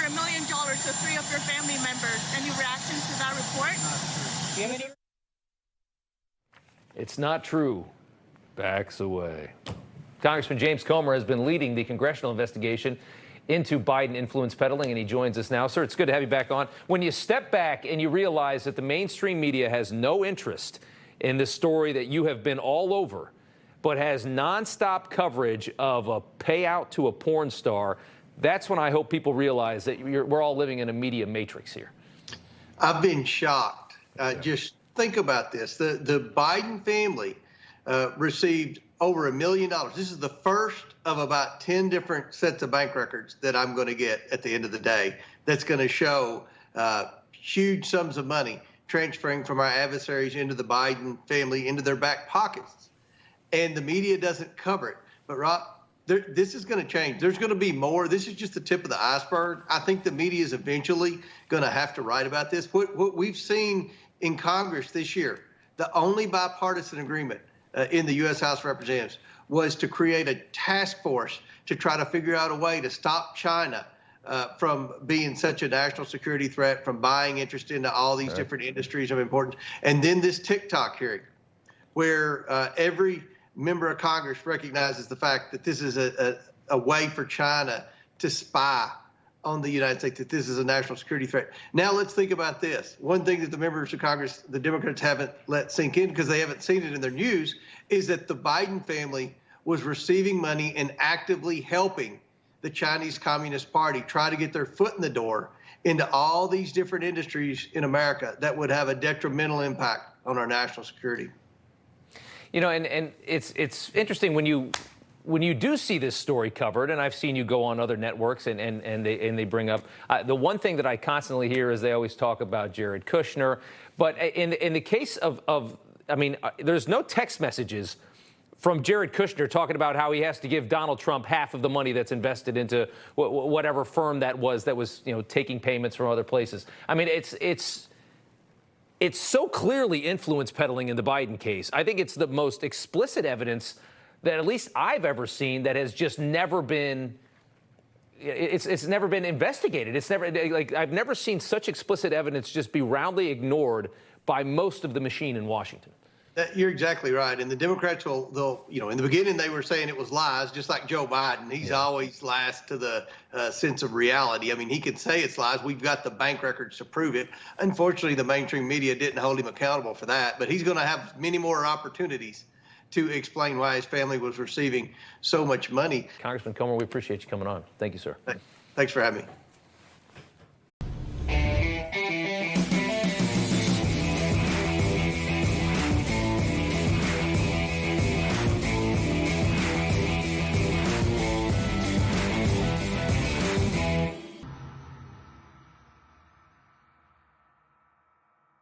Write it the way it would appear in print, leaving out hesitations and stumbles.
$1 million to 3 of your family members. Any reactions to that report? It's not true. Backs away. Congressman James Comer has been leading the congressional investigation into Biden influence peddling, and he joins us now. Sir, it's good to have you back on. When you step back and you realize that the mainstream media has no interest in this story that you have been all over, but has nonstop coverage of a payout to a porn star, that's when I hope people realize that we're all living in a media matrix here. I've been shocked. Just think about this. The Biden family received over $1 million. This is the first of about 10 different sets of bank records that I'm going to get at the end of the day that's going to show huge sums of money transferring from our adversaries into the Biden family, into their back pockets. And the media doesn't cover it. But Rob, this is going to change. There's going to be more. This is just the tip of the iceberg. I think the media is eventually going to have to write about this. What we've seen in Congress this year, the only bipartisan agreement in the U.S. House of Representatives was to create a task force to try to figure out a way to stop China from being such a national security threat, from buying interest into all these different industries of importance. And then this TikTok hearing, where every member of Congress recognizes the fact that this is a way for China to spy on the United States, that this is a national security threat. Now let's think about this. One thing that the members of Congress, the Democrats, haven't let sink in because they haven't seen it in their news is that the Biden family was receiving money and actively helping the Chinese Communist Party try to get their foot in the door into all these different industries in America that would have a detrimental impact on our national security. You know, and it's interesting when you do see this story covered, and I've seen you go on other networks and they bring up the one thing that I constantly hear is they always talk about Jared Kushner, but in the case of I mean, there's no text messages from Jared Kushner talking about how he has to give Donald Trump half of the money that's invested into whatever firm that was taking payments from other places. I mean, it's so clearly influence peddling in the Biden case. I think it's the most explicit evidence that at least I've ever seen that has just never been, it's never been investigated. It's never, like, I've never seen such explicit evidence just be roundly ignored by most of the machine in Washington. You're exactly right. And the Democrats they'll, in the beginning they were saying it was lies, just like Joe Biden. He's always last to the sense of reality. I mean, he can say it's lies. We've got the bank records to prove it. Unfortunately, the mainstream media didn't hold him accountable for that, but he's going to have many more opportunities to explain why his family was receiving so much money. Congressman Comer, we appreciate you coming on. Thank you, sir. Thanks for having me.